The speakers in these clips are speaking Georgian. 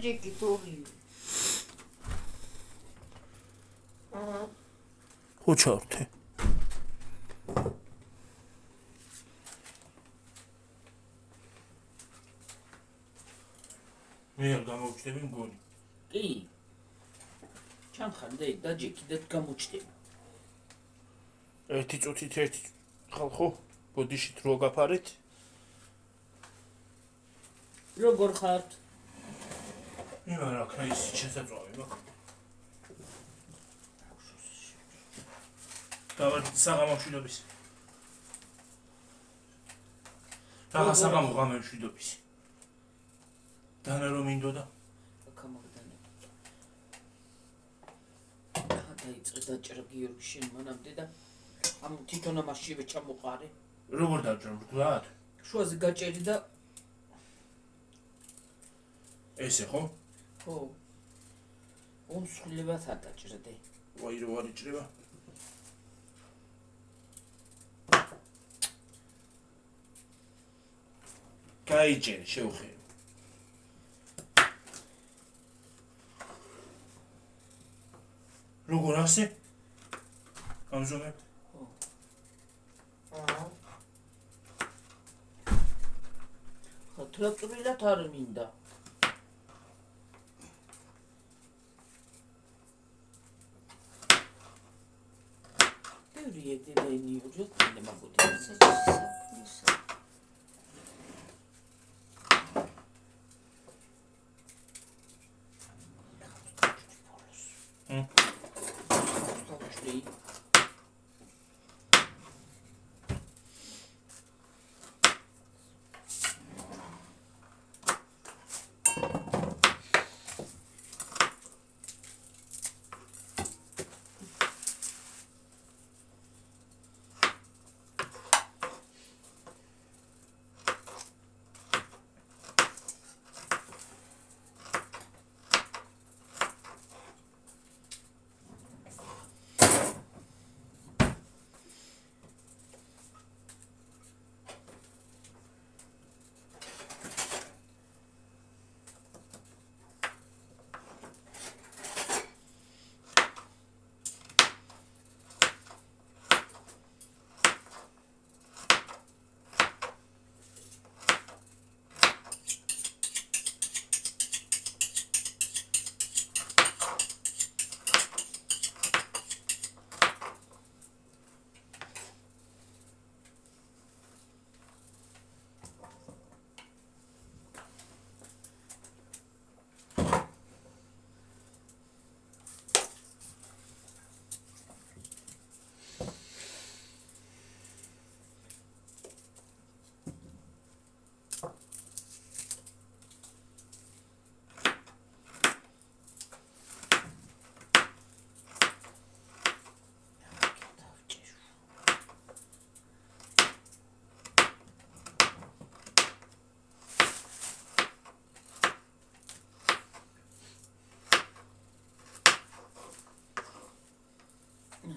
ჯეკი თორი. ხუჩავთე. მე არ გამოვჩდები მგონი. კი. ჩანხანდე და ჯეკიდად გამოჩდება. ერთი წუთით ერთი ხალხო ბოდიშით რო გაფარეთ. როგორ ხართ? იმან რა ქნა ის შესაძლოა მაგ. დავარ საღამოშვიდობის. რა საღამო გამემშვიდობის. დანა რომ მინდოდა კამაგდანე. დაიწყე დაჭრა გიორგი შენ მანამდე და ამ თვითონ ამაშივე ჩამოყარე. როგორ დაჭრა მრგლად? შუაზე გაჭერი და ესე ხო? ხო. უმსხვილებად არ დაჭრდე. ვაი რო არ იჭრება. გაიჭერე შეუხე. როგორ ასე? ამჟამად? ხო. თლაპწრილად არ მინდა. ბევრი ედელენი უჯოთ მინდა მაგოთი.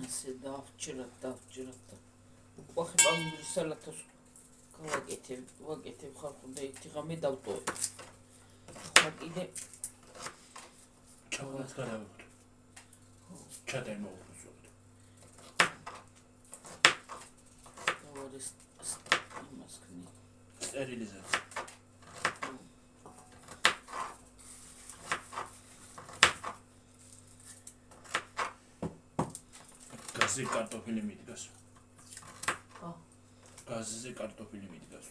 ასე დავჭრათ. ვახებ ამ სალათოს ვაკეთებ ხალხო და ერთი ღამე დავტოვებ. ხა კიდე ჩავდაც გადავიღოთ. ჩადენ მოვუწოთ. დავარის იმას ქნი. სტერილიზაცია. გაზზე კარტოფილი მიდგას. ხო. გაზზე კარტოფილი მიდგას.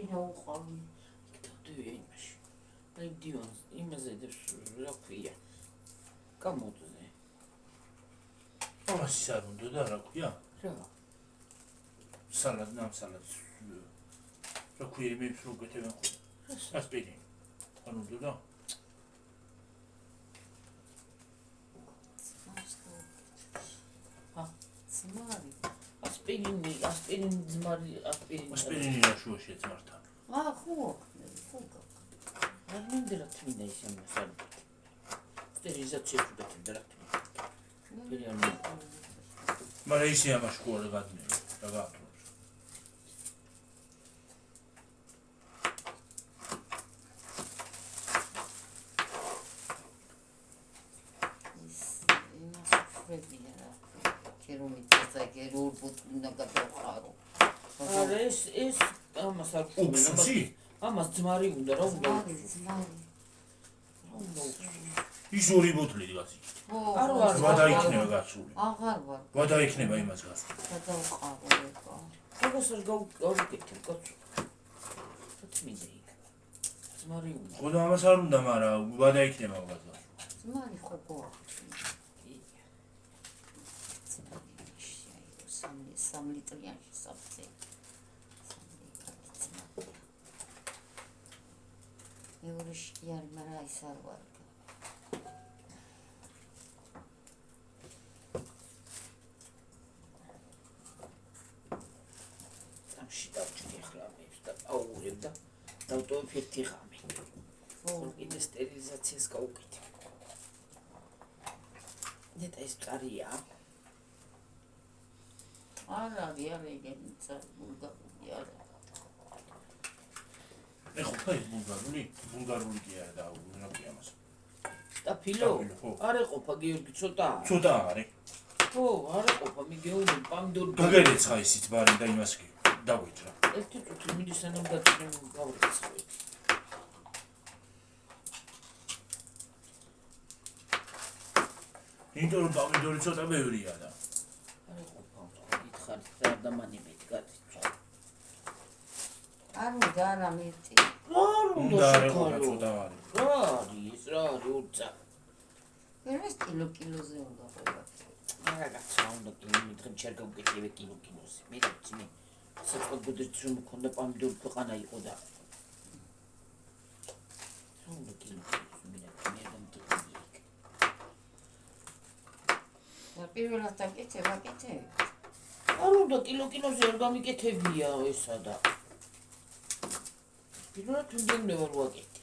რა უყავი. დავდივი იმაში. აი დივანს იმაზე რა ქვია. გამოდზე. ამას არ უნდა და რა ქვია? რა? სალად ნამსალად. რა ქვია იმებს რო გეთებენ ხო? ასპირინი. არ უნდა და? ძმარი. ასპირინი ძმარი ასპირინი. ასპირინი რა შუაში ეწმართა? ხო, ხო. არ მინდა რა თმინდა ის ამას არ. სტერილიზაცია შეგეთენდა რა თქმა უნდა. მაგრამ ისე ამაში ხო არ გადმევა, რა გააკეთოს. ის იმას ხვდებია რა. კერომიტას აი რობოტ უნდა გადავყარო. არა ეს ამას არ უქსუსი? ამას ძმარი უნდა რა უნდა ძმარი. ის ორი ბოთლი გასი. არ ვარ ვადაიქნება გასული. აღარ ვარ. ვადაიქნება იმას გასული. გადავყარო ეკა. როგორ გავუკეთებ კაცო. რა თმინდა იქ. ძმარი უნდა. ხო და ამას არ უნდა, მაგრამ ვადაიქნება გასული. ძმარი ხო გვაქვს. სამ ლიტრიანში საფცე. ევროში კი არის, მაგრამ ის არ ვარ. სამში დავჭრე ახლა ამებს და აურებ და დავტოვებ ერთი ღამე. კიდე სტერილიზაციას გავუკეთებ. და ეს წარია. არა, ეგენი ბულგარული არა. ეხლა ფაი ბულგარული კი არა და რა ქვია მას. სტაფილო? არ ეყოფა გიორგი ცოტა. ცოტა არის. ხო, არ ეყოფა მიგეუნი პამდორი. გაგერიცხა ისიც ბარი და იმას კი დაგვიჭრა. ერთი წუთი მიდის სანამ გავრიცხავი. იმიტომ რომ პამდორი ცოტა ბევრია და. არ ეყოფა, გითხარ და დამანებეთ გაწიწვა. არ უნდა არა მეტი. არ უნდა შეკარო. ცოტა არის. რა არის უცა. ეს კილოზე უნდა ყოფილიყო. რაღაცა უნდა კილომეტრები ჩარ გავუკეთებე კილოზე. მე ვიცი საწყოდ ბუდეში რომ მქონდა პამდორი ქვეყანა იყო და. რა უნდა კილოზე მე დამტკიცე. და პირველად დაკეთება. არ უნდა კილოზე არ გამიკეთებია ესა და. პირველად უნდა ვარ ვაკეთე.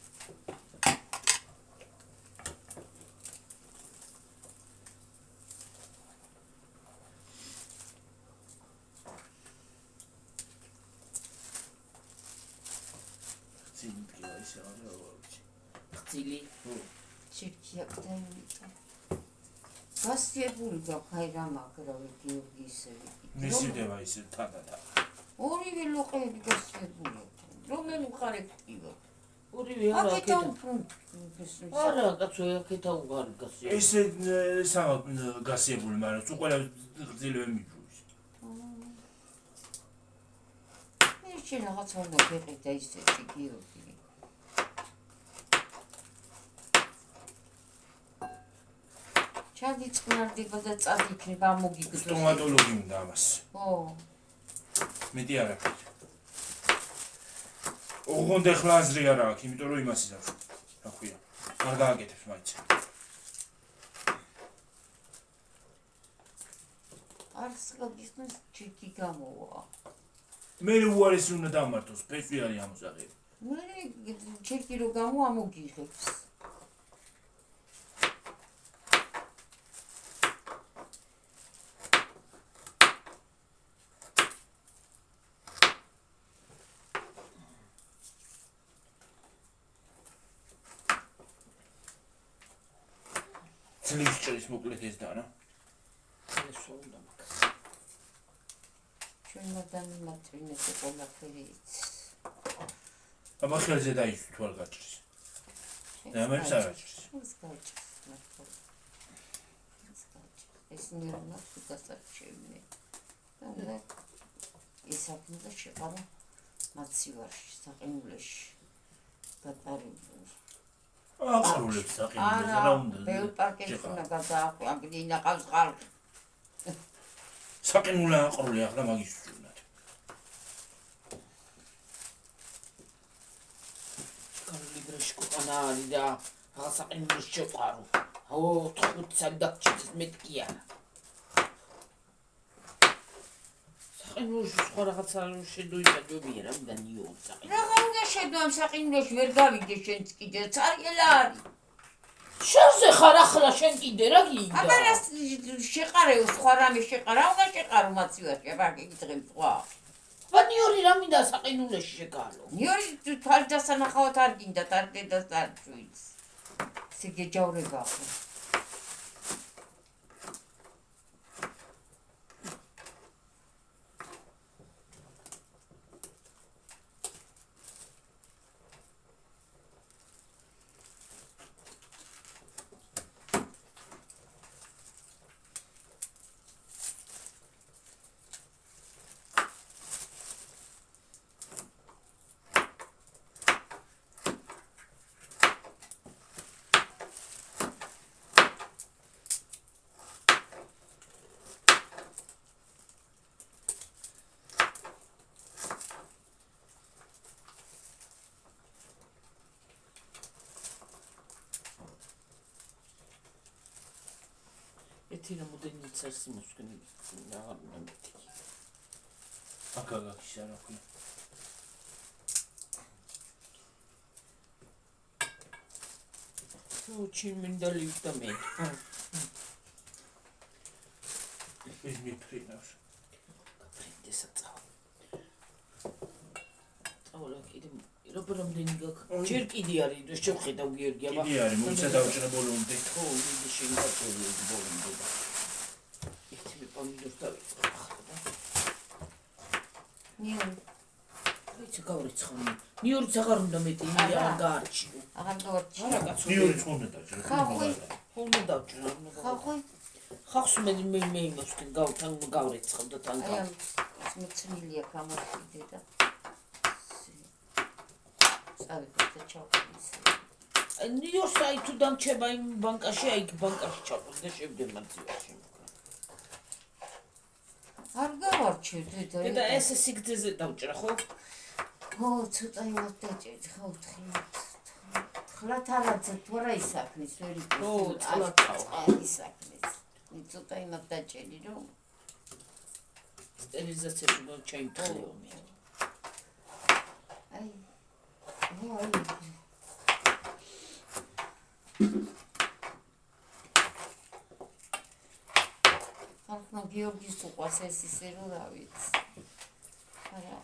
ხცილი ჩიქია დაიმიტა. გასიებული გაქვაი რა მაგრა გიორგისები. მისიდება ისე თანდათან. ორივე ლოყები გასიებული. რომელი მხარე გტივა? ორივე არა აკეთა არა კაცო აკეთა უღარი გასიებული. ესე სამ გასიებული, მაგრამ თუ ყველა გრძელვე მიჯვრის. ერთი რაღაცა უნდა გეყიდა ისეთი გიორგი. ჩადი წყნარდება და წადიქნება მოგიგდოს. სტომატოლოგი უნდა ამას. ხო. მეტი არ აქვს. ოღონდ ეხლა აზრი არ აქვს, იმიტომ რომ იმას იზავს. რა ქვია? არ გააკეთებს მაინც. არც გაგისმის ჩიქი გამოვა. მე უარესი უნდა დამართოს, ფესვი არის ამოსაღები. მე ჩიქი რო გამოვა მოგიღებს. ძლივს ჭრის მოკლედ ეს და რა. ეს უნდა მაგას. ჩვენმა დამიმატვინეთ ყველაფერი იცის. აბა ხელზე დაიჭრ თუ არ გაჭრის. და მე საჭრის. ეს გაჭრის მართლა. ეს ნერვნა გასარჩევინე. და ესაკნდა შეყარა მაცივარში, საყინულეში. გატარებული. აყრულებს საყინულზე რა უნდა? ბევრ პარკებში უნდა გადაახვი, აგრე ინაყავს ხალხი. საყინულე აყრული ახლა მაგის ვჭუნათ. კარლიბრეში ყანა არის და რა საყინულეში შეყარო. 4 საათი დაგჭირდეს მეტი კი არა. საყინულეში სხვა რაღაცა შედოიდა ჯობია რა უნდა ნიუ საყინულე. რაღა უნდა შედო ამ საყინულეში ვერ გავიდე შენც კიდე წარგელა არის. შენზე ხარ ახლა შენ კიდე რა გინდა? აბა რა შეყარეო სხვა რამე შეყარა, უნდა შეყარო მაცივარში, აბა გიგძღებ სხვა. ბანიორი რა მინდა საყინულეში შეგალო. ნიორი თვალდასანახავად არ გინდა დარდედას არ ჩვიც. ესე გეჯავრება ახლა. ეთინა მოდენი ცერსი მოსკენი რა ნამეთი. აკაგაკის არა ქვია. უჩი მინდა ლივდა მე. ეს მიფრინავს. გაფრინდესა წავა. წავალა კიდე რამდენი გაქვს? ჯერ კიდე არის და შევხედავ გიორგი აბა. კიდე არის, მოიცა დავჭრა ბოლომდე. ხო, იგი შეგაწევი ბოლომდე. ერთი პომიდორს დავიწყებ ახლა და. ნიორი. ვიცი გავრიცხავ. ნიორიც აღარ უნდა მეტი, იმი არ გაარჩიო. აღარ გავარჩი. არა კაცო. ნიორი ხომდა დაჭრა. ხოლმე დავჭრა. ხახვი. ხახს მე იმოსკენ გავთან გავრიცხავ და თან აი ამ ეს მოცნილია გამარჯვიდე და წავიდე და ჩავყვის. ნიორს აი თუ დამჩება იმ ბანკაში, აი ბანკაში ჩავყვის და შევდე მაცივარში. არ გავარჩევ და და ეს სიგრძეზე დავჭრა ხო? ხო, ცოტა იმას დაჭერთ, ხო, თხლათ არაცა თუ არა ისაქმნის, ვერ იცის. ო, თხლათ ისაქმნის. ცოტა იმას დაჭერი, რომ სტერილიზაციაში ჩაიმთხილო მე. აი. აი. ახლა გიორგის უყვარს ეს ისე რომ რა ვიცი. არა.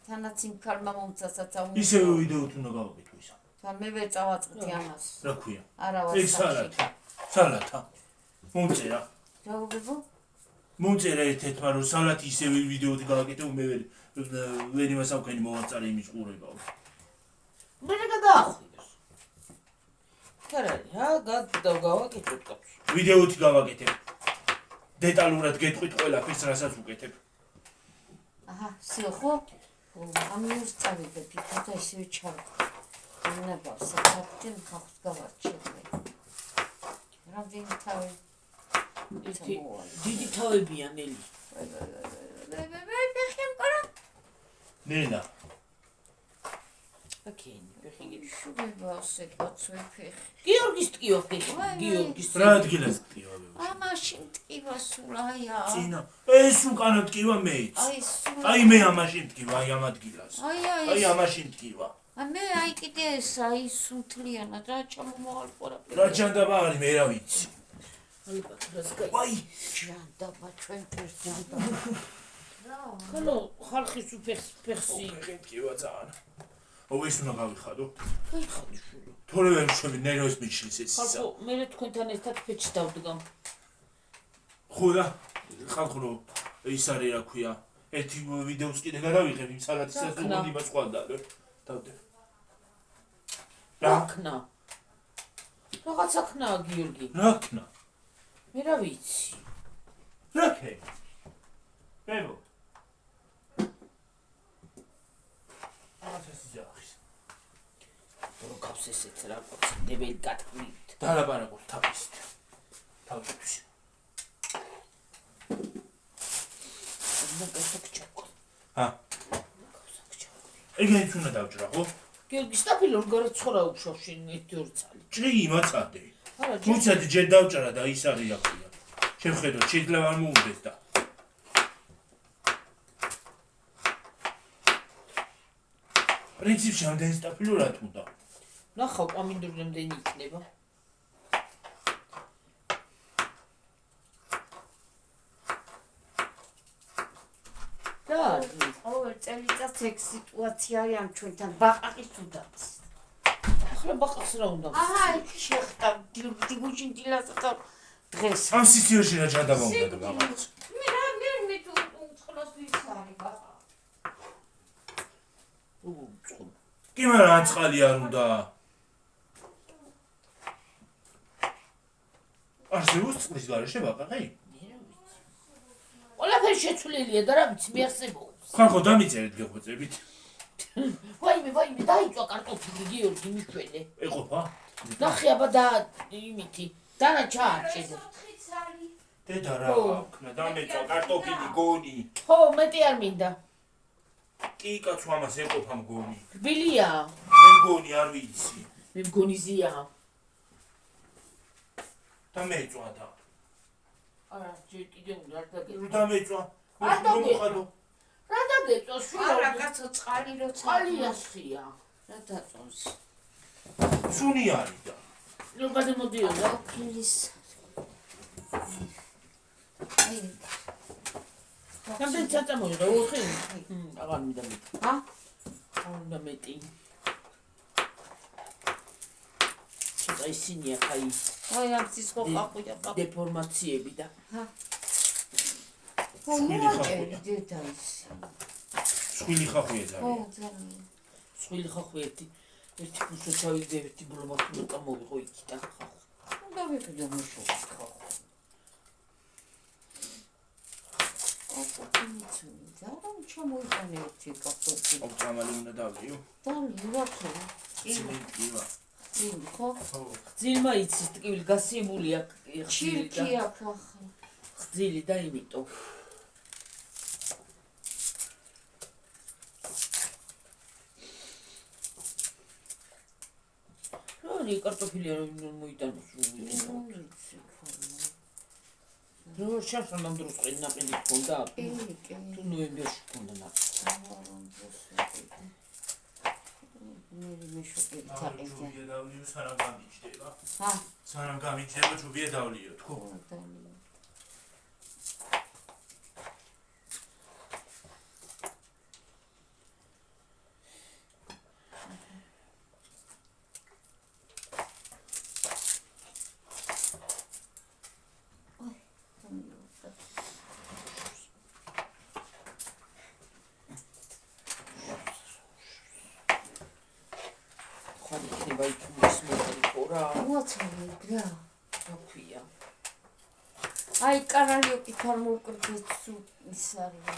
თანაც იმ ქალმა მომცასაც აუმოწა. ისე ვიდეოთ უნდა გავაკეთო ისა. თან მე ვერ წავაწყდი ამას. რა ქვია? არა ეს სალათა. სალათა. მომწერა. გაუგებო? მომწერა ერთ-ერთმა რომ სალათი ისე ვიდეოთი გავაკეთო, მე ვერ იმას ავქენი მოვაწარე იმის ყურებაო. მე გადაახვიდეს. რა გავაკეთებ კაცო. ვიდეოთი გავაკეთებ. დეტალურად გეტყვით ყველაფერს, რასაც უკეთებ. აჰა, всё, ხო? ამიურს წავიდე, ფიქრე და ისევ ჩავყო. ნაგავს საფაქტი ხახს გავარჩევი. რამდენი თავი? დიდი თავებია ნელი. ნენა. აკენი, ფეხი. შუბება ასე კაცოი ფეხი. გიორგის ტკივა ფეხი, გიორგის. რა ადგილას ტკივა? ამაში ტკივა სულ აია. წინა. ეს უკანა ტკივა მეც. აი სულ. აი მე ამაში ტკივა, აი ამ ადგილას. აი ამაში ტკივა. მე აი კიდე ეს აი სუნთლიანად რა ჩამომავალ ყურაპი. რა ჯანდაბა არის მე რა ვიცი. ალბათ რას გაი. ვაი, ჯანდაბა ჩვენ ფერს ჯანდაბა. რა? ხოლო ხალხის ფეხსი. ტკივა ძალიან. ო ეს უნდა გავიხადო. გაიხადი შულო. თორე ვერ შევი ნერვებს მიჩლის ეს ისა. ხალხო მე თქვენთან ერთად ფეჩს დავდგამ. ხო და ხალხო რო ის არის რა ქვია. ერთი ვიდეოს კიდე გადავიღებ იმ სალათისას რომ იმას ყვანდა რა. დავდე. რა ქნა? რაღაცა ქნაა გიორგი. რა ქნა? მე რა ვიცი. რა ქე? ბებო. ესეც რა კოცნებელი გათქმით. დალაპარაკოთ თავისით. თავისთვის. და გასაკჭაკო. ეგეც უნდა დავჭრა, ხო? გიორგი სტაფილო როგორ ცხოვრა უხშავში 1-2 წელი. ჭრი იმაცადე. არა, მუცადი ჯერ დავჭრა და ის არის ახია. შევხედოთ, შეიძლება არ მოუნდეს და. პრინციპში ამდენ სტაფილო რა თუნდა? ნახავ ამინდური რამდენი იქნება. და ყოველ წელიწადს ეგ სიტუაციაა ამ ჩვენთან ბაყაყის უდაც. ახლა ბაყაყს რა უნდა? აჰა, შეხტა დილგუჩინ დილას და დღეს. ამ სიცივეში რა ჯადავა უნდა და ბაღაც. მე თუ უცხლოს ვიცარი ბაყა. კი მაგრამ აწყალი არ უნდა. არსებობს წყლის გარეშე ბაყაყი? ყველაფერი შეცვლილია და რა ვიცი მე არსებობს. ხალხო დამიწერეთ გეხვეწებით. ვაიმე დაიწვა კარტოფილი გიორგი მიშვენე. ეყოფა? ნახე აბა და იმითი დანა ჩაარჩენე. დედა რა აქვს? დამეწვა კარტოფილი გონი. ხო მეტი არ მინდა. კი კაცო ამას ეყოფა მგონი. რბილია. მე მგონი არ ვიცი. მე მგონი ზია. დამეწვა და. არა ჯერ კიდე უნდა არ დაგეწვა. დამეწვა. არ დაგეწვა. მოხადო. რა დაგეწვა შვილო? არა კაცო წყალი რო წყალია ხია. რა დაწონს. სუნი არის და. ნუ გადმოდიოდა. ფილის. აი რამდენი წამოვიდა? 4? აღარ მინდა მეტი. ჰა? არ უნდა მეტი. ცოტა ისინია ხაი აი ამ ცის ხო ყაყუია ყაყუ. დეფორმაციები და ჰა. სვილი ხახვია. დედა ის. სვილი ხახვია ო ძალიან. ძალიან. სხვილი ხახვი ერთი ფუსო ჩავიდე ერთი ბლომათი მოვიყო იქ და ხახვი. და ვიყიდე მოშო ხახვი. ოპტიმიზმი და რომ ჩამოიყენე ერთი კარტოფილი. ოპტიმალი უნდა დავიო. და ლივაქო. ციმენტია. წინ ხო? ძილმა იცის ტკივილი გასიებულია ჩირკი აქვს ახლა. ხძილი და იმიტომ როდი კარტოფილი არ მოიტანოს რო შაშა ამ დროს ყენ ნაყინი გქონდა თუ ნოემბერში გქონდა ნაყინი მე შოკი თაყინდა ჯუბია დავლიო სანამ გამიჩდება. ჰა სანამ გამიჩდება ჯუბია დავლიო თქო. აი კარალიო კი თორმოუკრდეთ ის არის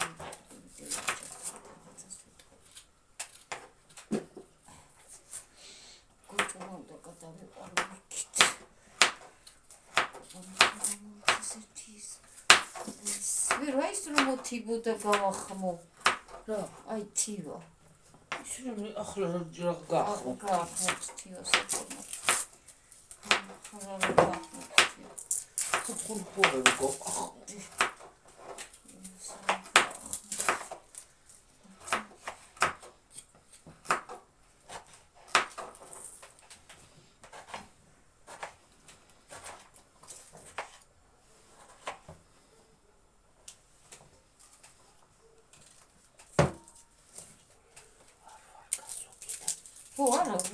გუჭუნა და გადავიყარე იქით ვირა ის რომ მოთიბოდა გავახმო რა აი თივა ის რომ ახლა რა გაახმო თივა საკურნა ხარა გაახმო ხურხურები გაახმო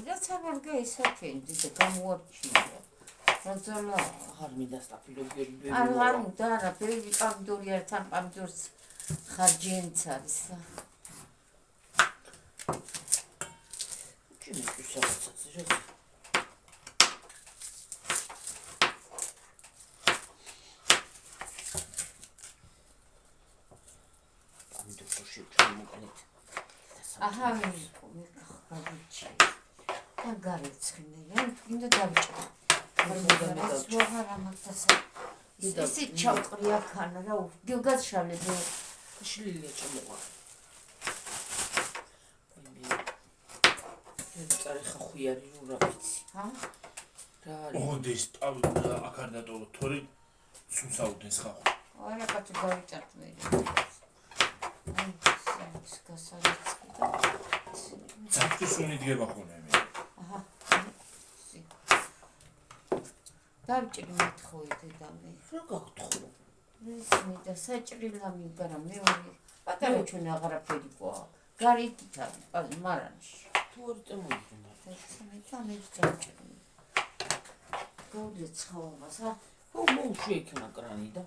რაც არ გაისაფენდი და გამოარჩია. როძალა აღარ მინდა სტაფილოგები არ უნდა არა ბევრი პამდური ერთთან პამდურს ხარჯენიც არის. ჩემი გუსაცაც ეს პამდურში ჩამოვყენეთ. აჰა მე გავიჩი. ან გარეცხინე გინდა დავიჭრა ვაღარ ამათასა ისე ჩავყრია ხანა რა გილგაშალე შლილია ჩამოყვა წარი ხახუიარი რა ვიცი ჰა რა არის ოღონდეს აკარდატო თორი სუნსაუდეს ხახუ არა კაცი გავიჭართ მე ეს გასაცხი და ძაფტი სუნი დგება ხოლმე მე აჰა დავჭირი მეთხოვიდე და მე რა გაგთხრო ეს მე და საჭრილა მიგარა მეორე პატარა ჩვენ აღარაფერი ყვა გარიგით არის მარანში თუ არ წამოიდგინა მე თამე წავჭირი გოდი ცხავას ა ხო მოუშვი იქნა კრანი და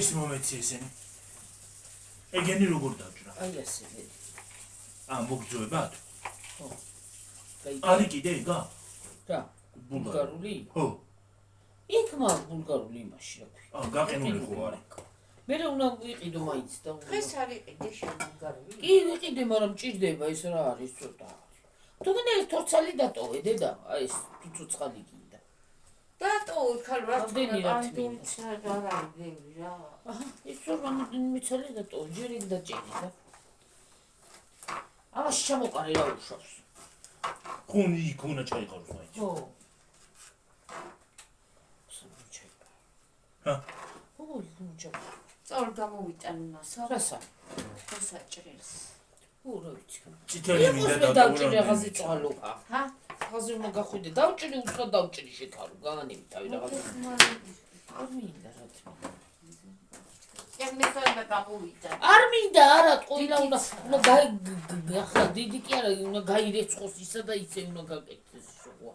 ეს მომენტი ესენი ეგენი როგორ დაჭრა აი ასე მე მოგძოებათ ხო არის კიდე იგა რა ბულგარული ხო იქ მაგ ბულგარული იმაში რა ქვია გაყინული ხო არის მე რა უნდა ვიყიდო მაინც და დღეს არ იყიდე შენ ბულგარული კი ვიყიდე მაგრამ ჭირდება ეს რა არის ცოტა თუ გინდა ეს თორცალი დატოვე დედა აი ეს თუ ცოცხალი გინდა დატოვე ხარ რა რამდენი რა არ არის რა აჰა ეს რამდენი მიცალე დატოვე ჯერ იქ დაჭერი და ამაში ჩამოყარე რა უშავს ხუნი იქונה ჩაიყაროს მაინც ხო ჰა ხო იქუნა წორ გამოვიტან მასა რასა საჭრელს ურა ვიცი წითელი მინდა დავჭერი რაღაცი წყალუა ჰა ხაზი უნდა გახვიდე დავჭერი უთხრა დავჭერი შეკარო განიმი თავი რაღაცა არ მინდა რა თქმა ეს მეთოდა გამოვიტან არ მინდა არა ყოილა უნდა ახლა დიდი კი არა უნდა გაირეცხოს ისა და ისე უნდა გაკეთდეს შოვა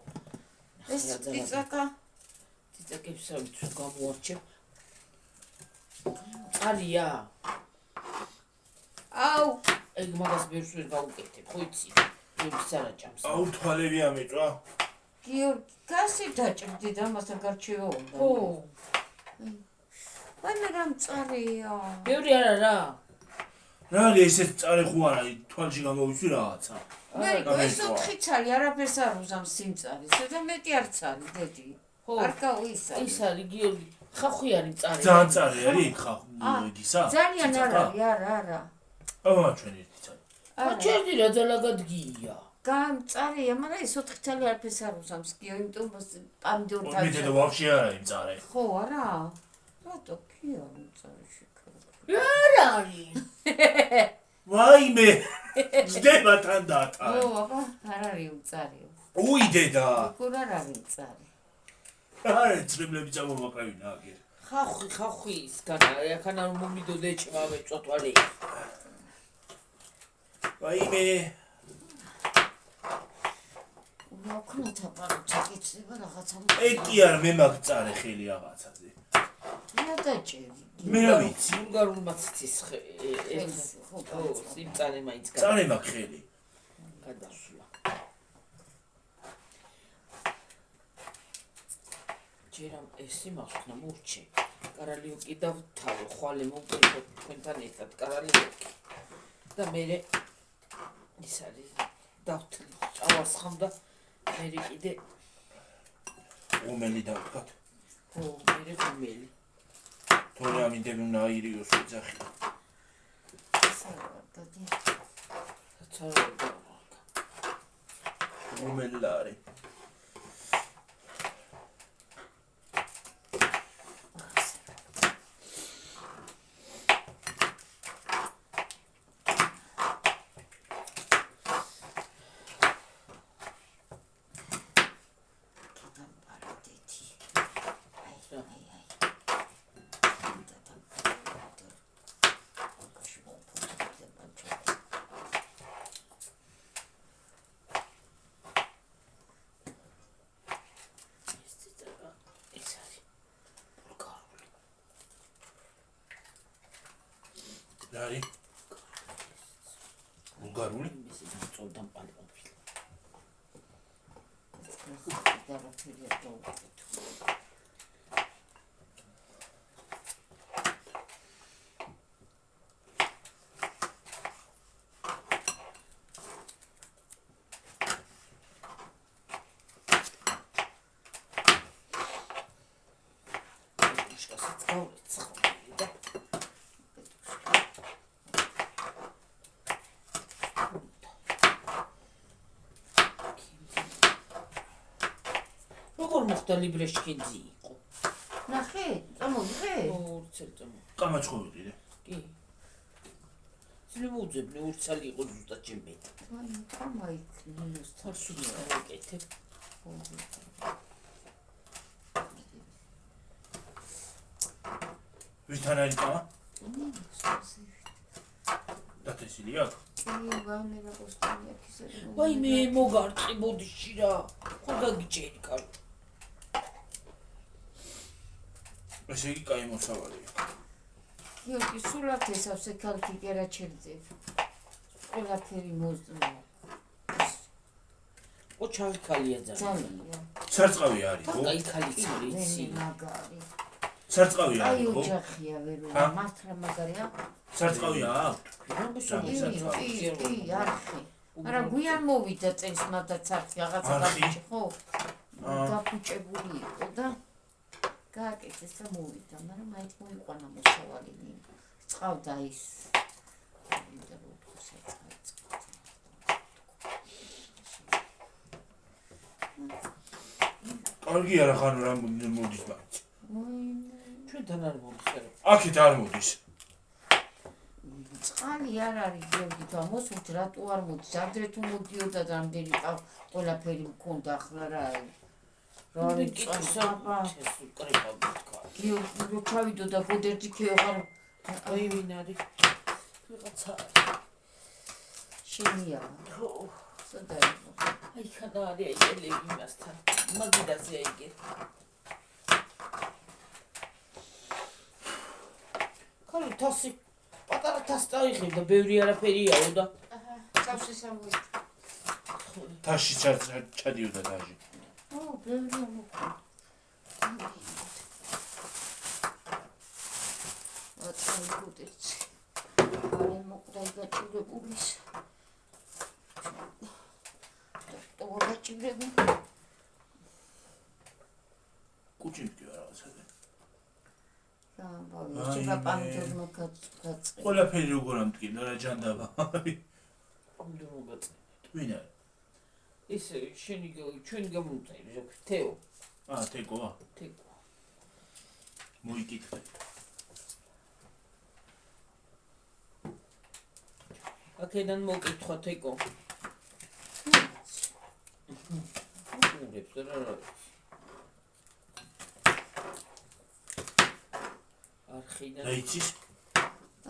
ეს წიწაკა წიწაკებს რა ვიცი გამოარჩევ არია აუ ეგ მაგას ბერს ვერ გავუკეთებ ხო იცი ეს არაჭამს აუ თვალები ამეჭვა გიორგი გასი დაჭრდი და მასთან გარჩევა უნდა ხო აი მე რამ წარია ბევრი არა რა რა არის ესეთ წარე ხო არა თვალში გამოვიცი რაღაცა მე ეს ოთხიცალი არაფერს არ უზამს სიმწარის და მეტი არც არის დედი ხო არ გავისა ის არის გიორგი ხახუი არის წარი ძალიან წარე არის იქ იგისა ძალიან არ არის არა ამა ჩვენ ერთი წარი აჩერდი რა ძალაგადგია გამწარია მაგრამ ეს ოთხიცალი არაფერს არ უზამს გიო იმიტომ პამდორ მე და ვაფშე არა იმ წარე ხო არა რატო კი არ წარი შეკარა რა არის ვაიმე ძდება თანდათან ო აბა არ არის უწარიო უიდე და როგორ არ არის წარი არა წრებლები წამომაკრავინა აგერ ხახუი ის განა ახლა მომიდოდე ჩმავე წოტვალი ვაიმე უნა პარო ჩაკიცება რაღაცა ეგ კი არა მე მაგ წარე ხელი რაღაცაზე რა დაჭერი მე რა ვიცი ბულგარულმაც იცის ეს ხო სიმწარე მაინც წარე მაგ ხელი გადასვლა ჯერამ ეს იმახნა მურჩე კარალიო კიდევ თავი ხვალე მოვყიდო თქვენთან ერთად კარალიო და მე ის არის დავთლი ავასხამდა მე კიდე უმელი დავდგათ ხო მე უმელი თორე ამინდები უნდა აირიოს ეძახი უმელი არის Dari ბულგარული წოდამ პალეოფილი არაფერი არ გავუკეთო. როგორ მოხდა ლიბრეშკინძი იყო? ნახე, წამოიღე? ცელწამო. კამაჩხოვიდი და. კი. ძლებუძებნი ურცალი იყო ზუსტად ჩემი. აი, თამაიქ მინუს თარსუნი ავიკეთებ. ვისთან არის კამა? დათესილია? კი, ვამერა პოსტანი აქისები. ვაიმე, მოგარტყი ბოდიში რა. ხომ გაგიჭერი კარი. ესე იგი კაი მოსავალია. გიორგი, სულად ესავს ეკალკი კერაჩერძებ. ყველაფერი მოძნა. ოჩავი ქალია ძალიან. ძალიან. სარწყავი არის, ხო? აი ქალიც არის, იცი. მაგარი. სარწყავი აი არის, ხო? ოჯახია ვერო, მართლა მაგარია. სარწყავია აქვს? კი, არხი. არა, გვიან მოვიდა წელს მადაც არხი, რაღაცა გაფუჭი, ხო? გაფუჭებული იყო და გააკეთეს და მოვიდა, მაგრამ მაინც მოიყვანა მოსავალი. წყავდა ის. კარგი არა ხან რა მოდის მაინც. ჩვენთან არ მოდის რა. აქეთ არ მოდის. წყალი არ არის გიორგი და მოსულთ რატო არ მოდის? ადრე თუ მოდიოდა და ამდენი ყველაფერი მქონდა ახლა რა არის? რა არის წყალსაბა? გიორგი რო ჩავიდო და გოდერძი ქეოღარ აი ვინ არის? ვიღაცა შენია. ხო. სადა იყო? აი ხანა არის აი ელევი მასთან. მაგიდაზე აიგე. ხალე თასი პატარა თასი წაიღებ და ბევრი არაფერიაო და აჰა, წავში სამოი. თაში ჩადიოდა დაჟი. ო, ბევრი მოყვა. ვაწაი გუდეც. არე მოყდა გაჭირებულის. და ვაჭირები. კუჩინი კი რაღაცა. შეიძლება პამდურმა გაწყე. ყველაფერი როგორ ამტკინა რა ჯანდაბა. პამდურმა გაწყე. ვინ არის? ისე ჩვენი გამომწერი თეო. თეკოა. თეკო. მოიკითხე. აქედან მოკითხვა თეკო. უყურებს რა. არხიდან. დაიცის?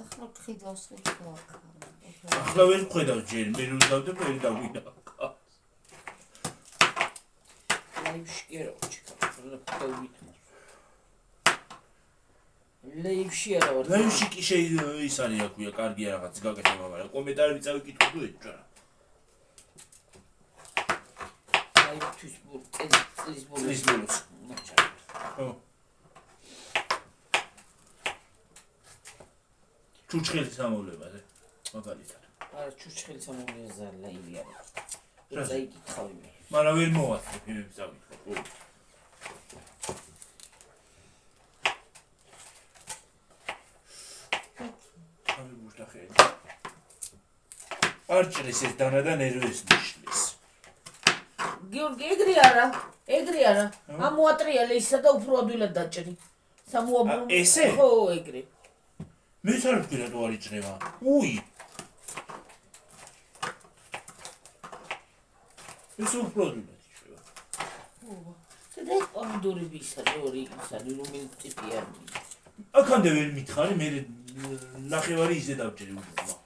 ახლა ხიდავს ხიდო აქ. ახლა ვერ ხედავ ჯერ, მე რო დავდე მე დავინა. ლაივში კერო ჩიქა. ლაივში არა ვარ. ლაივში კი ის არის აქვია, კარგია რაღაც გაკეთება, მაგრამ კომენტარები წავიკითხო თუ ეჭარა. ლაივთვის წლის ბოლოს. ხო. ჩუჩხელის ამოვლებაზე მაგალითად. არა, ჩუჩხელის ამოვლებაზე ლაივი არა. წაიკითხავი მე. მაგრამ ვერ მოვასწრებ იმებს წავიკითხო. აი მუშტახელი. არჭრის ეს დანა და ნერვეს ნიშნის. გიორგი ეგრე არა. ამოატრიალე ისა და უფრო ადვილად დაჭრი. სამუაბრუნ. ესე? ხო, ეგრე. მე არ ვფიქრე რა არ იჭრება. უი. ეს უფრო ადვილად იჭრება. და პომიდორები ისა ორი ისანი რომელიც ტიპი არ მი. აქამდე ვერ მითხარი, მე ნახევარი ისე დავჭერი უფრო.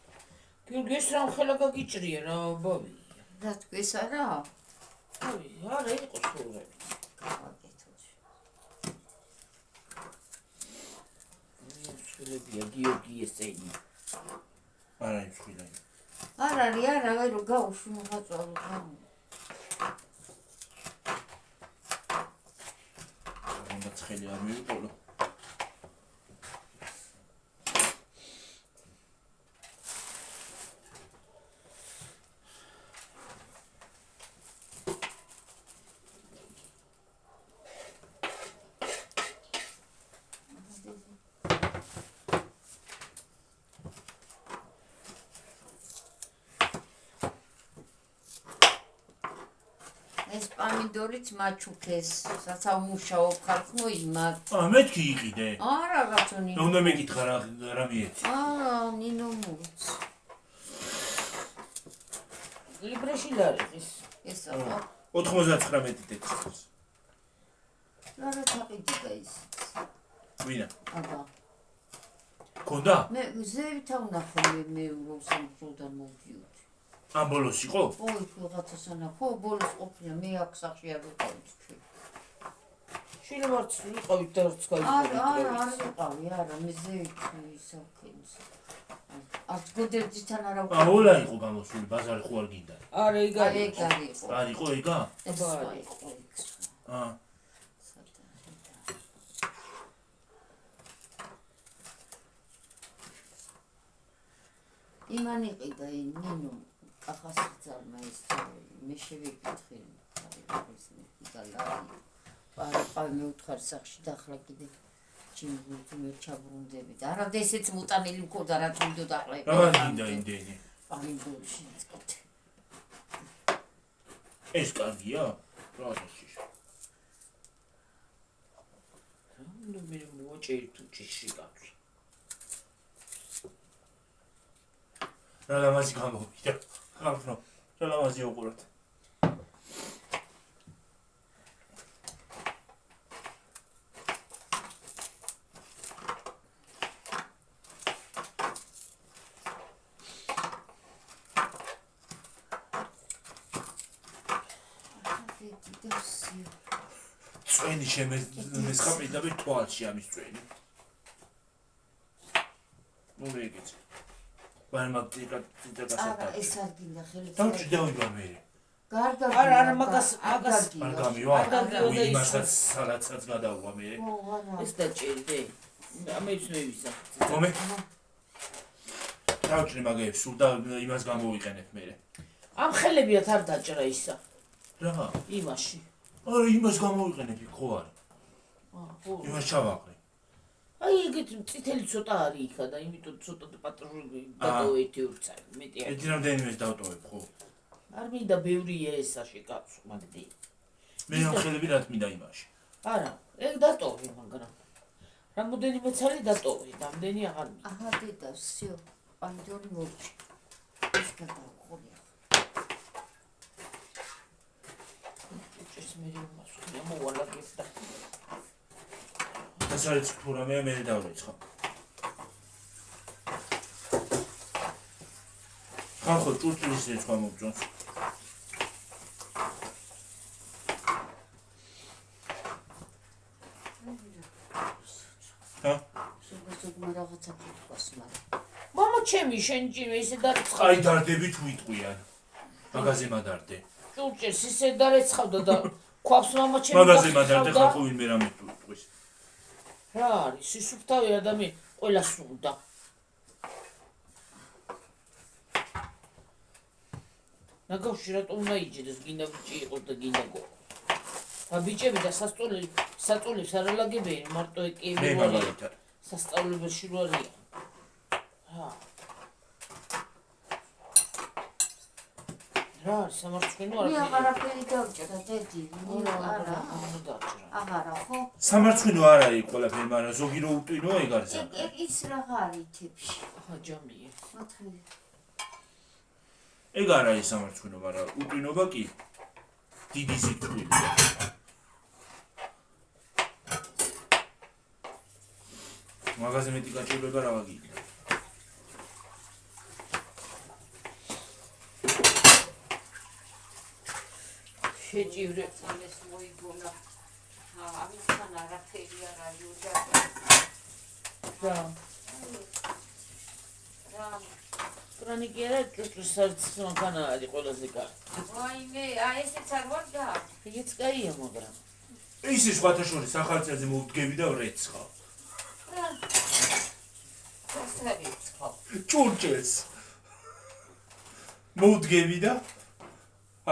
გიორგი ეს რამ ხელა გაგიჭრია რა ბავი. რა თქვეს არა? აი, არა იყო ცხოვრები. სულებია გიორგი ესენი. არა ის ხილა. არ არის, არა, ვერო გავუშვი მოხაწვალო. უნდა ცხელი არ მივიყოლო. ეს პამიდორიც მაჩუქეს, რაცა უმუშაობ ხარ ხო იმათ. მეთქი იყიდე. არა, რაცონი. უნდა მეკითხა რა მიეცი. არა, ნინო მოც. ლიბრეში ლარიხის. ეს არა. 99 ტექსტს. რა თაყიდი გაის. ვინა? აბა. ქონდა? მე ზევითა ვნახე მე სამწუდან მოვიდიოდი. ამ ბოლოს იყო? ოი, რაღაცასანა, ხო, ბოლოს ყოფილა, მე აქ სახში არ ვიყავით ჩვენ. შილმარც ვიყავით და როც არა, არ ვიყავი, არა, მე ზევით ისაქენს. არც გოდერძიდან არა ვიყავი. აულა იყო გამოსული, ბაზარი ხო არ გინდა. არა, ეგ არ იყო. არ იყო ეგა? ეს იყო იქ. იმან იყიდა ნინო კახასძალმა ის მე შევიკითხე არის მეკიდალარი პარი მე უთხარ სახში და ახლა კიდე ჩიმბურთი მე ჩაბრუნდები და არა და ესეც მუტანილი მქონდა რა თუნდო და ახლა რა გინდა იმდენი პამიდორში წკით ეს კარგია? რა შეშ ნუ მე მოჭერი თუ ჭიში გაქვს რა ლამაზი გამოვიდა. ხალხო, რა ლამაზი უყურეთ. წვენი შემესხაპი და მე თვალში ამის წვენი. ნუ მეგეც. ვარმაგდიკა არა ეს არ გინდა ხელი დავჭიდავება მე არა მაგას არ გამივა იმასაც სალაცაც გადაუვა მე ეს დაჭერდე ამეც მევისა მომე დავჭრე მაგებს სულ და იმას გამოვიყენებ მე ამ ხელებიათ არ დაჭრა ისა რა იმაში არა იმას გამოვიყენებ ხო არის იმას ჩავაყრე აი ეგეთ წითელი ცოტა არის იქა და იმიტომ ცოტა პატრონი დატოვეთი urცარი მეტი არ ერთი რამდენიმეს დავტოვებ ხო არ მინდა ბევრია ესაში კაცო მაგდი მე ამ ხელები რა თმინდა იმაში არა ეგ დატოვე მაგრამ რამოდენიმე ცალი დატოვე რამდენი აღარ მინდა აჰა დედა всё პამიდორი მოვჭი ეს გადავხოლია ეს მე მოსხია მოვალაგებ და ეს არის თუ რა მე დავიწყო ხალხო ჭურჭლის ეს გამოგწონს რაღაცა გიყვას მაგრამ მამა ჩემი შენ ჭირე ისე დარიცხავ აი დარდები თუ იტყვიან მაგაზე მადარდე ჭურჭელს ისე დარეცხავდა და ქვავს მამა ჩემი მაგაზე მადარდე ხალხო ვინმე რამე თუ იტყვის რა არის სისუფთავე ადამიანი ყველას უნდა ნაგავში რატომ უნდა იჯდეს გინდა ბიჭი იყოს და გინდა გო და ბიჭები და სასწავლებს არ ალაგებენ მარტო ეკები მე მაგალითად სასწავლებელში რო არიან რა სამარცხვინო მე აღარაფერი დავჭრა დედი არა დაჭრა აღარა ხო სამარცხვინო არ არის ყველაფერი მაგრამ ზოგი რო უტვინო ეგ არის ეგ ის რაღა არის თებში ახლა ჯამია მოთხრე ეგ არ არის სამარცხვინო მაგრამ უტვინობა კი დიდი სიტყვია მაგაზე მეტი გაჭირვება რა ვაგია შეჭივრე ეს მოიგონა ამისგან არაფერი არ არის რა კრონიკი არა ჭურჭლის არც მაგანა არის ყველაზე კარგი ვაიმე ესეც არ ვარ და ეგეც კაია მაგრამ ისე სხვათა შორის ახალწელზე მოვდგები და ვრეცხავ. ჭურჭელს. მოვდგები და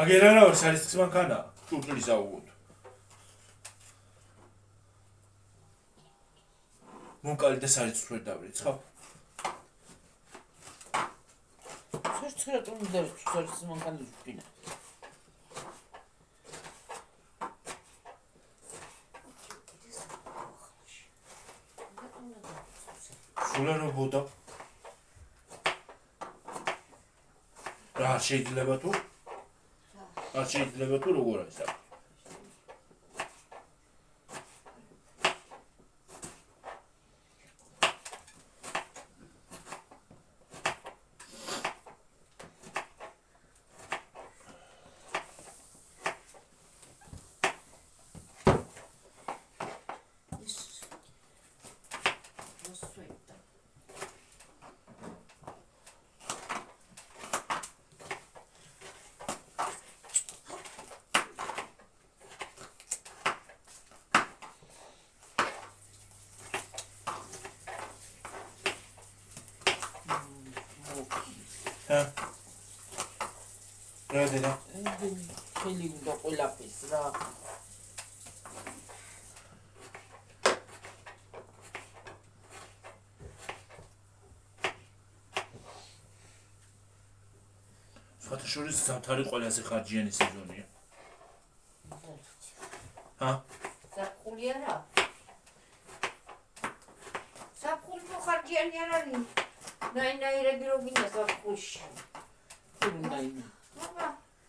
აგერ არა ვარ სარისხის მანქანა. ჭურჭელის აუგოთ. მომკალი და სარისხს ვერ დავრეცხავ. ცერცერა უნდა სარისხის მანქანა ვფინა. სულა რობოტა. რა შეიძლება თუ? არ შეიძლება თუ როგორ არის აქ? რა დედა? ხელი უნდა ყველაფერს რა. სხვათა შორის ზამთარი ყველაზე ხარჯიანი სეზონია. ჰა? ზაფხული არა. ზაფხული ხარჯიანი არ არის. ნაინაირები რო გინდა ზაფხულში. ნაინაირები.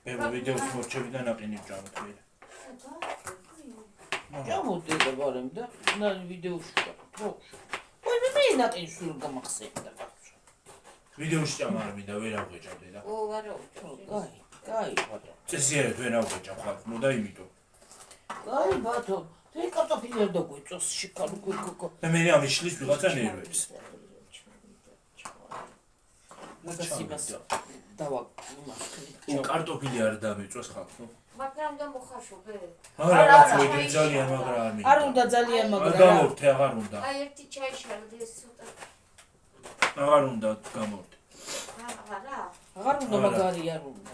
მე ვიდეოს მორჩები და ნაყინი ვჭამოთ მე. ჭამოდი და ბარემ და ვიდეოში ვჭამ. მე ნაყინი სულ გამახსენდა. ვიდეოში ჭამ არ მინდა ვერ ავღეჭამდე და. არა. კაი ბატონო. წესიერად ვერ ავღეჭამ ხალხო და იმიტომ. კაი ბატონო. თე კარტოფილი არ დაგვიწოს შეკალო გოგო. და მე ამის შლის ვიღაცა ნერვებს. მაგასიმას უ კარტოფილი არ დამიწოს ხალხო. მაგრამ და მოხაშობე. არა რა მოიდი ძალიან მაგრა არ მინდა. არ უნდა ძალიან მაგრა. გამორთე აღარ უნდა. აი ერთი ჩაი შარდეს ცოტა. აღარ უნდა გამორთე. არა. აღარ უნდა მაგარი არ უნდა.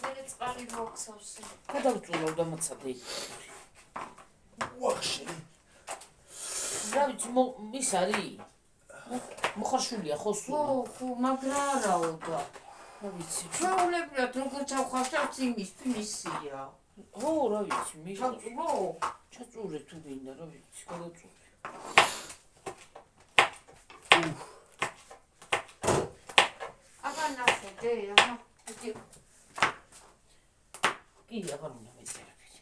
მე წყალი მოხსავს. გადავწულავ და მოცადე. ვახში. რა ვიცი ის არის? მოხარშულია ხო სულ? ხო, მაგრა არაო და. რა ვიცი. ჩაულებრად როგორც ავხავსავთ იმის ფინისია. ხო, რა ვიცი, ჩაწურო? ჩაწურე თუ გინდა, რა ვიცი, გადაწურე. აღარ ნახე, აჰა. კი, აღარ უნდა მეზერაფერი.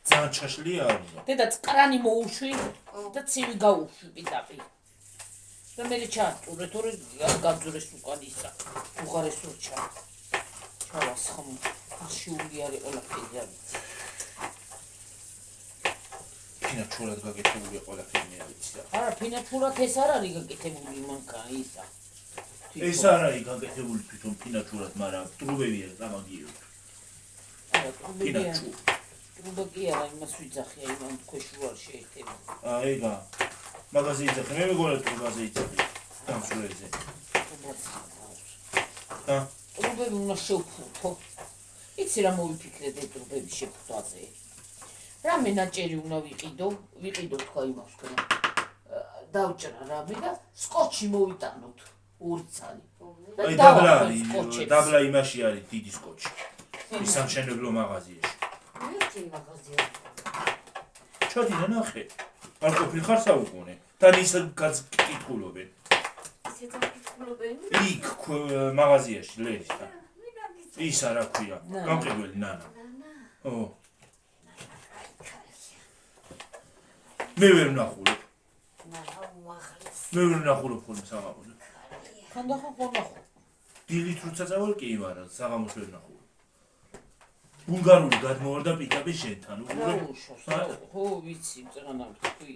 ძალიან ჩაშლია არ უნდა. დედა წკრანი მოუშვი და ცივი გაუშვი პიტაპი. და მე ჩაწურე, თორე გაძურეს უკან ისა. უღარეს ურჩა. ჩავასხმ. შული არის ყველაფერი რა ვიცი. ფინაჩურად გაკეთებული ყველაფერი არ ვიცი და. არა, ფინაჩურად ეს არ არის გაკეთებული მანქანა ისა. ეს არ არის გაკეთებული თვითონ ფინაჩურად, მაგრამ ტრუბებია გამაგიეროთ. არა, ფინაჩუ. ტრუბა კი არა, იმას ვიძახია, იმან ქვეშუარ შეერთება. აიგა. მაგაზე იძახე, მე მეგონა ტრუბაზე იძახე. დამსვლელზე. ჰა? ტრუბები უნდა შევფუთო. იცი რა მოვიფიქრეთ ეს ტრუბების შეფუთვაზე. რამე ნაჭერი უნდა ვიყიდო თქვა იმას რა. დავჭრა რამე და სკოჩი მოვიტანოთ ორი ცალი. აი დაბლა იმაში არის დიდი სკოჩი. ის სამშენებლო მაღაზიაში. ერთი მაღაზია. ჩადი და ნახე. არ ყოფილი ხარ საუკუნე. თან ის გაკითხულობენ. ისე გაკითხულობენ? იქ მაღაზიაში ლერის და. ის არა ქვია. გამყიდველი ნანა. ო. მე ვერ ვნახულობ. მე ვერ ვნახულობ ხოლმე საღამოს. ხანდახან ხო ნახო. დილით როცა წავალ კი ვარ, საღამოს ვერ ვნახულობ. ბულგარული გადმოვარდა პიკაპი შენთან. ხო, ვიცი, წეღანავ თქვი.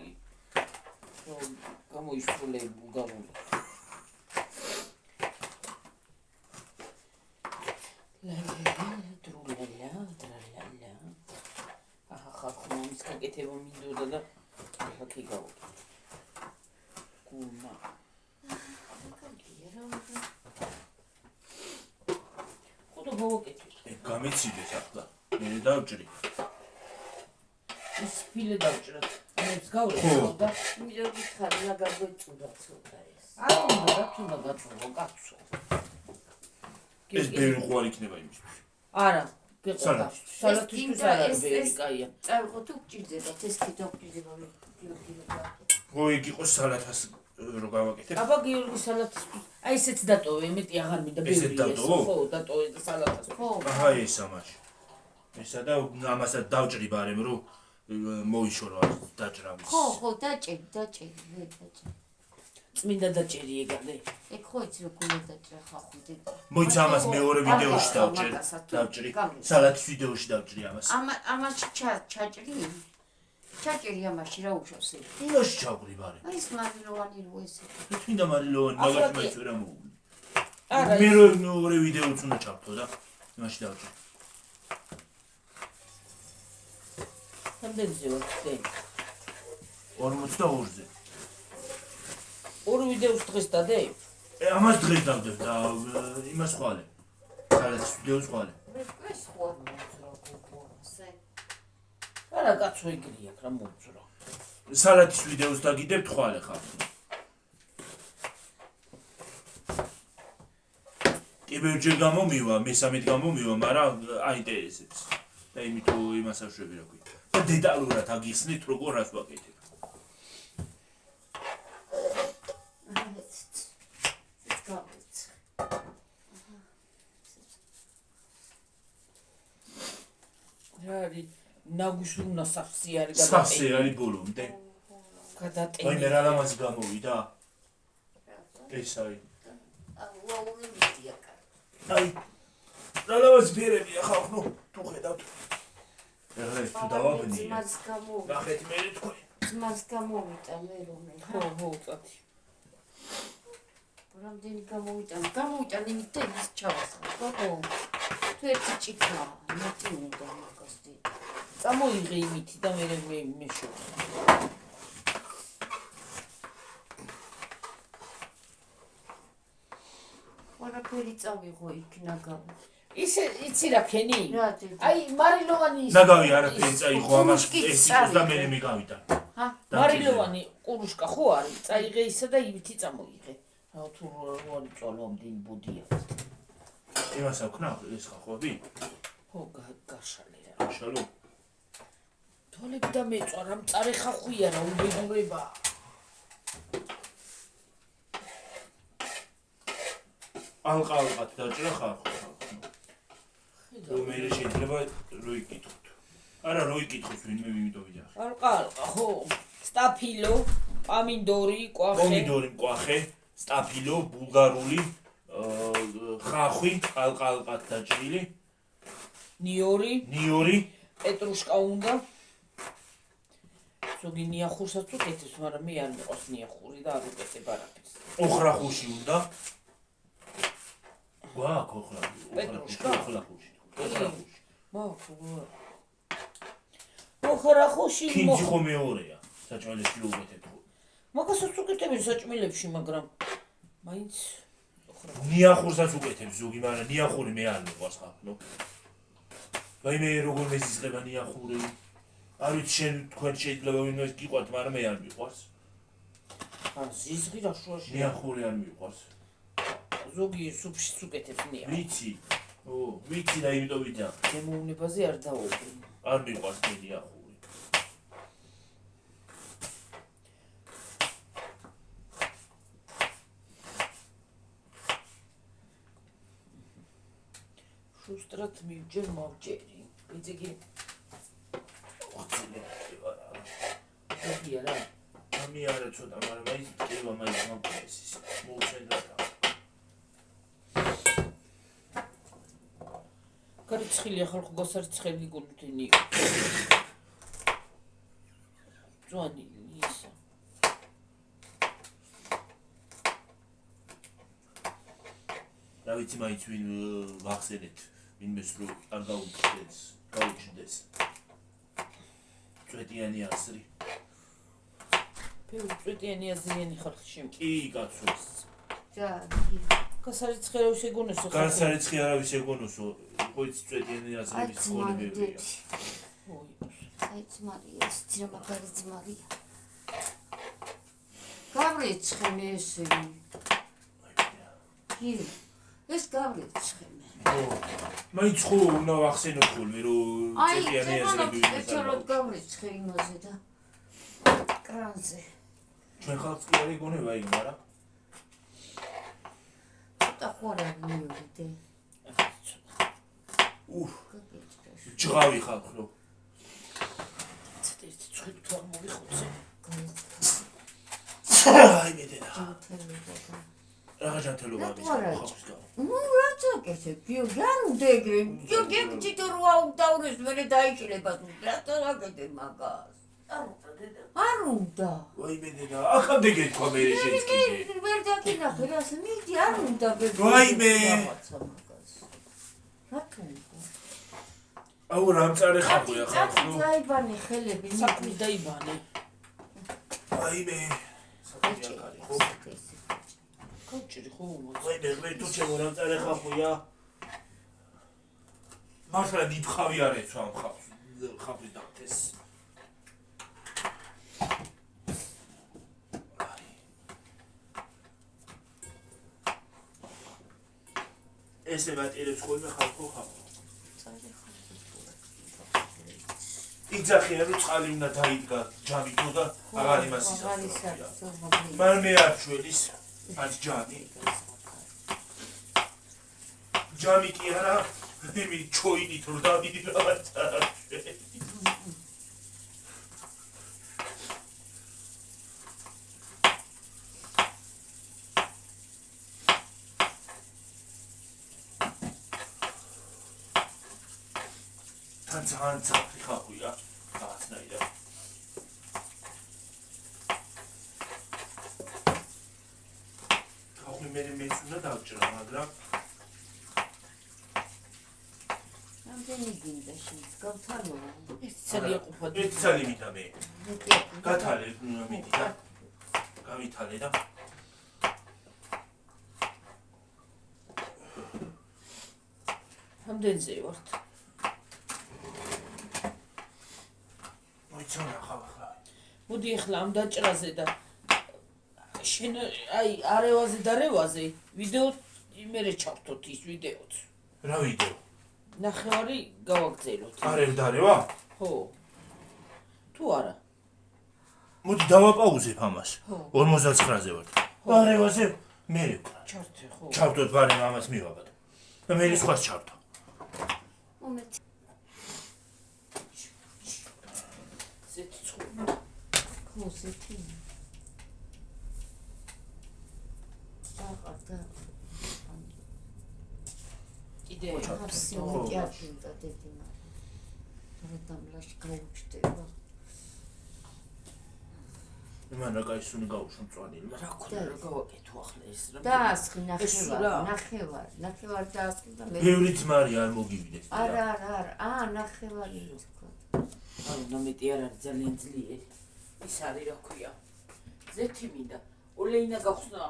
გამოისწულე ბულგარული. გაკეთება მინდოდა და აქ გავაკეთე. გულმა. ხოდა გავაკეთე. გამეციდეს ახლა. მე დავჭრი. ის ფილე დავჭრათ. ეს გავაკეთე და მე გითხარი რა გაგვეწუდა ცოტა ეს. არ უნდა რა თუნდა გაწოვო კაცო. ეს ბევრი ყვარი იქნება იმისთვის. არა, გეყოდა. სალათისთვის არ არის ბევრი კაია. წავიღო თუ გჭირდება, ეს კიდევ გჭირდება. ხო, იქ იყოს სალათას რო გავაკეთებ. აბა გიორგი სალათისთვის. აი ესეც დატოვე, მეტი აღარ მინდა ბევრი ეს. ხო, დატოვე და სალათას. ხო. აჰა, ეს ამაში. ესა და ამასაც დავჭრი ბარემ რო მოიშორო დაჭრამის. ხო, დაჭერი, დაჭრი. წმინდა დაჭერი ეგადე. ეგ ხო იცი როგორ დაჭრა ხახო დედა. მოიცა ამას მეორე ვიდეოში დავჭრი. სალათის ვიდეოში დავჭრი ამას. ამაში ჩაჭრი. ჩაჭრი ამაში რა უშავს ეს. იმაში ჩავყრი ბარე. აი ეს მარილოვანი რო ესე. თვითონ მარილოვანი მაგათ მეც ვერ ამოუგли. არა, მე მეორე ვიდეოც უნდა ჩავთო და იმაში დავჭრი. რამდენზე ვარ ხდე? 42-ზე. ორი ვიდეოს დღეს დადე? ამას დღეს დავდებ და იმას ხვალე. სალათის ვიდეოს ხვალე. ეს ხო არ მოძრა გოგოასე. არა, კაცო იგრი აქ რა მოძრა. სალათის ვიდეოს დაგიდებთ ხვალე ხარ. კიბერჯერ გამომივა, მესამედ გამომივა, მაგრამ აინტერესებს. და იმიტომ იმას აშვები რა ქვია. და დეტალურად აგიხსნით როგორ რას ვაკეთებ. არის ნაგუშუნა სახსი არის სახსი არის ბოლომდე. გადატენილი. აი მე რა ლამაზი გამოვიდა. ეს არის. აი რა ლამაზი ფერებია ხალხო, თუ ხედავთ. ეხლა ეს თუ დავაბნიე. ძმას გამოვიდა. ნახეთ მე თქვენ. ძმას გამოვიდა მე რომე. ხო, წათი. რამდენი გამოვიდა იმით და ის ჩავასხა. ხო. თუ ერთი ჭიქა, მეტი უნდა მაგასდი. წამოიღე იმითი და მე მეშო. ვარაფერი წავიღო იქ ნაგავი. ისე იცი რა ქენი? რა დედა. აი მარილოვანი ის. ნაგავი არაფერი წაიღო ამას ეს იყოს და მე მიგავიდა. ჰა? მარილოვანი ყურუშკა ხო არის? წაიღე ისა და იმითი წამოიღე. რა თუ როარი წოლომდინ ბუდია. იმას აქვს ეს ხახვები? ხო, გაშალე რა. გაშალო. თოლები და მეწვა რა მწარე ხახვია რა უბედურება. ალყალყად დაჭრა ხახო. მე შეიძლება რო იკითხოთ. არა რო იკითხოთ ვინმე იმიტომ ვიძახ. ალყალყა ხო. სტაფილო, პამინდორი, კვახე. პომიდორი, კვახე, სტაფილო, ბულგარული, ხახვი, ალყალყად დაჭრილი. ნიორი, პეტრუშკა უნდა. ზოგი ნიახურსაც უკეთებს, მაგრამ მე არ მიყვარს ნიახური და არ უკეთებ არაფერს. ოხრახუში უნდა. გვაქვს ოხრახუში. პეტრუშკა? ოხრახუში. ოხრახუში. მაქ. ოხრახუში კინძი ხო მეორეა. საჭმელებში უკეთებ ხო. მაგასაც უკეთებ საჭმელებში, მაგრამ მაინც ოხრახუში. ნიახურსაც უკეთებ ზოგი, მაგრამ ნიახური მე არ მიყვარს ხახნო. ვაი მე როგორ მეზიზღება ნიახური. არ ვიცი შენ თქვენ შეიძლება ვინმე გიყვართ, მაგრამ მე არ მიყვარს. ზიზღი რა შუაში. ნიახური არ მიყვარს. ზოგი სუფშიც უკეთებს ნიახური. ვიცი. ვიცი და იმიტომ ვიძახ. გემოვნებაზე არ დავობრი. არ მიყვარს მე ნიახური. შუსტრად მივჯერ მოვჯერი. იცი ზოგია რა. ამი არა ცოტა, მაგრამ აი კევა მაინც მომწეს ის. მოუწენ რა. გარიცხილია ხალხო გასარცხელი გულთინი. ძვანი ისა. რა ვიცი მაინც ვინ ვახსენეთ, ვინმეს რო არ გაუჩნდეს. წვეტიანი აზრი. ბევრი წვეტიანი აზრიანი ხალხი შემკი. კი, კაცო. ჯარი. გასარიცხი არავის ეგონოსო. განსარიცხი არავის ეგონოსო. იყო ის წვეტიანი აზრების სკოლი ბევრია. აი ძმარია, ეს ძმა მაგარი ძმარია. გავრიცხენე ესე. კი. ეს გავრიცხენე. მაინც ხო უნდა ვახსენოთ ხოლმე რომ წვეტიანი აზრები ეჩეროთ გავრიცხე იმაზე და კრანზე. ჩვენ ხალხს კი არ ეგონება იმ არა? ცოტა ხوارა მივიდე. ჯღავი ხალხო. ერთი წვით თუ არ მოვიხოცე. აი მედენა. რა ჯანთელობა არის ხალხს გავა. რაც აკეთებ, გიორგი, არ უნდა ეგრე. გიორგი, თვითონ რო აუდავრეს, მერე დაიშლება თუ რატო აკეთებ მაგას? არ უნდა. ვაი მედენა, ახამდე გეთქვა მე შეც კიდე. ვერ დაკინახე რას, მიდი, არ უნდა ვერ. ვაიმე. რატო უნდა? აუ რამ წარე ხალხია ხალხო. დაიბანე ხელები, საქმე დაიბანე. ვაიმე. საქმე არ არის ხო? კოჭი ხო მოწ. ვაიმე, მე თუ ჩემო რამ წარე ხალხია. მართლა დიდხავი არ ეცვა ამ ხალხს. ხალხი დაგდეს. ესე მატირებს ხოლმე ხალხო ხალხო. იძახიან რომ წყალი უნდა დაიდგა ჯამითო და აღარ იმას ისახია. მან მე არ ჩვენის ამ ჯამი. ჯამი კი არა, იმი ჩოინით რომ დავიდი რაღაცა. თან ძაფრი ხალხია რაღაცნაირად. ხალხი მეც უნდა დავჭრა, მაგრამ რამდენი გინდა შეგავთანო? ერთი ცალი ეყოფა. ერთი ცალი ვიდა მე. გათალე მიდი და გავითალე და რამდენზე ვართ? მოდი ახლა ამ დაჭრაზე და შენ აი არევაზე და რევაზე ვიდეო იმერე ჩავთოთ ის ვიდეოც. რა ვიდეო? ნახევარი გავაგზავნოთ. არევ დარევა? ხო. თუ არა? მოდი დავაპაუზებ ამას. 59-ზე ვარ. არევაზე მე ვქნა. ჩართე ხო. ჩავთოთ გარემ ამას მივაბად. და მე სხვას ჩავთო. მომეთ. Così. Idea. მან რა კაისუნი გაუშვა მწვანილი. რა ქონდა რა გავაკეთო ახლა ეს რა. დაასხი ნახევარ დაასხი და მე. ბევრი ძმარი არ მოგივიდეს. არა. ნახევარი თქვა. ანუ ნამეტი არ არის ძალიან ძლიერი. ის არის რა ქვია. ზეთი მინდა. ოლეინა გახსნა.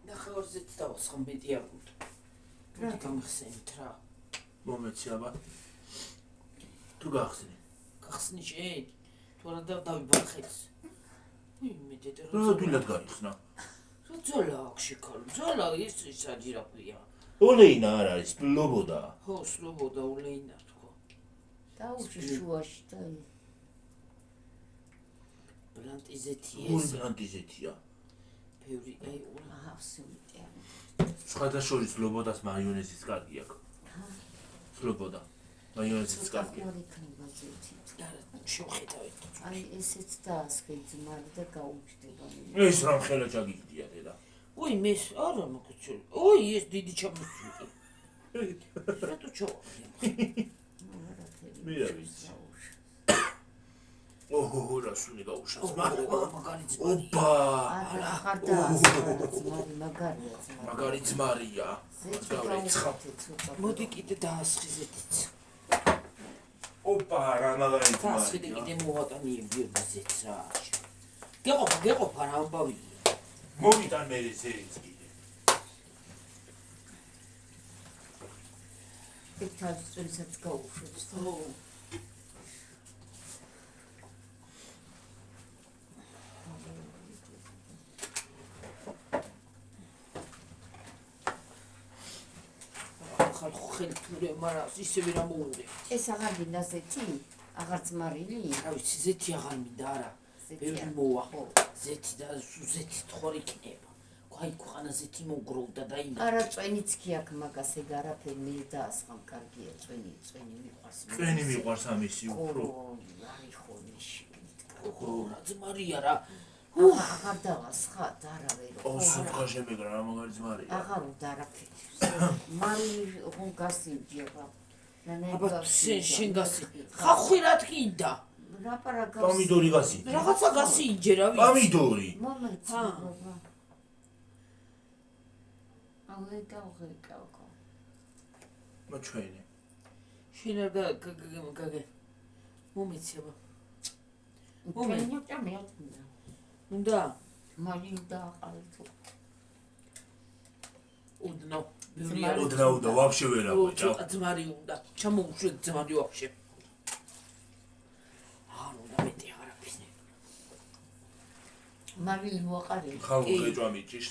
ნახევარ ზეთი დავასხა მეტი არ უნდა. რა გამხსენით რა. მომეცი აბა. თუ გახსნი. გახსნი შენ. თუ არა დავიბახეს. მე დედა რა თულად გაიხსნა. რა ძოლა აქვს შეკალ. ძოლა ის არის რა ქვია. ოლეინა არ არის, ლობოდა. ხო, ლობოდა ოლეინა თქო. დაუშვი შუაში და ბლანტიზეთია. ბლანტიზეთია. ბევრი აი ავსემიტია. სხვადასხვა ლობოდას მაიონეზის კარგი აქვს. ლობოდა. მაიონეზის კარგი. შევხედავთ. აი ესეც დაასხი ძმარი და გაუჩნდება. ეს რამ ხელა ჩაგიგდია დედა. ой მე არა მოგწევ. ой ეს დიდი ჩამოსული. რატო ჩავახია? მე რა ვიცი. ოჰო რა სული გაუშავს. მაგარი ძმარი. ოპა. არა ხარ დაასხი მაგარია. მაგარი ძმარია. მოდი კიდე დაასხი ზეთიც. ოპა რა მაგარი დასხიდე კიდე მოვატანიებდი ზეთს რა გეყოფა რა ამბავი მოვიტან მე ზეთს კიდე ეს წელსაც გაუშვებს ხო ხელი თურე მაგრამ ისევ რა მოუნდე ეს აღარ მინდა ზეთი აღარ ძმარილი რა ვიცი ზეთი აღარ მინდა არა ბევრი მოვა ზეთი და ზეთი თხორი იქნება აი ქვეყანა ზეთი მოგროვდა და ინა არა წვენიც კი აქ მაგას ეგ არაფერი მე დაასხამ კარგია წვენი მიყვარს ამისი უფრო არის ხოლმეში ხო რა ძმარია რა აღარ დავასხა და არა ვერო ოსუქა შემეგრა რა მაგარი ძმარია აღარ უნდა არაფერი მარი ხომ გასინჯება აბა შენ გასი ხახვი რა თქინდა ლაპარაკავს პომიდორი გასი რაღაცა გასინჯე რა ვიცი პომიდორი მომენტ ავეკავ მოჩვენე შენ არ გაგე მომეცება უნდა მაგინდა აყალთო უდნო უდნაუდა ვაფშე ვერა ბიჭო ძმარი უნდა ჩამოუშვე ძმარი ვაფშე არ უნდა მეტი არაფის მაგილი მოყარი ხალხო ეჭვა მიჭიშ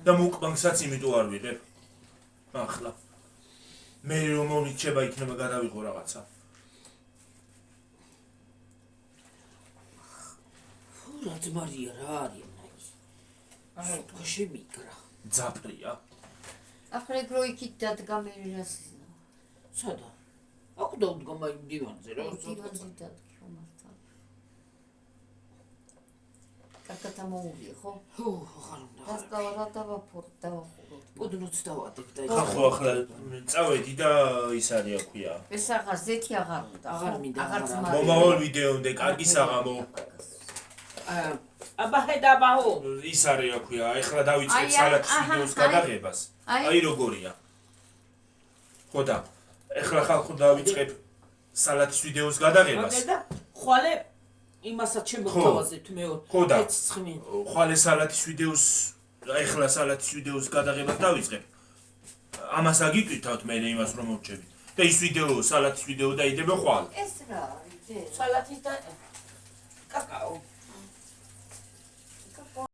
და მუკბანგსაც იმიტომ არ ვიღებ ახლა მე რომ მომიჩება იქნება გადავიღო რაღაცა რა ძმარია რა არის აი თუ შემიგრა ძაფრია ახლა ეგ რო იქით დადგა მე რას სადა აქ დაუდგა მაი დივანზე რა დივანზე დადგა მართა კარგად ამოუვი ხო ხო აღარ უნდა დასკავა დავაფორ დავახურო ოდნოც დავადებ და ხახო ახლა წავედი და ის არის აქვია ეს აღარ ზეთი აღარ უნდა აღარ მინდა აღარ ძმარი მომავალ ვიდეომდე კარგი საღამო აბა ხედაბაო ის არის აქვია ეხლა დავიწყებ სალათის ვიდეოს გადაღებას აი როგორია ხო და ეხლა ხალხო დავიწყებ სალათის ვიდეოს გადაღებას მაგედა ხვალე იმასაც შემოთავაზებთ მეორე 6 ხვალე სალათის ვიდეოს ეხლა სალათის ვიდეოს გადაღებას დავიწყებ ამას აგიტვითავთ მე იმას რომ მოვჭებით და ის ვიდეო სალათის ვიდეო დაიდება ხვალ ეს რა არის სალათის და კაკაო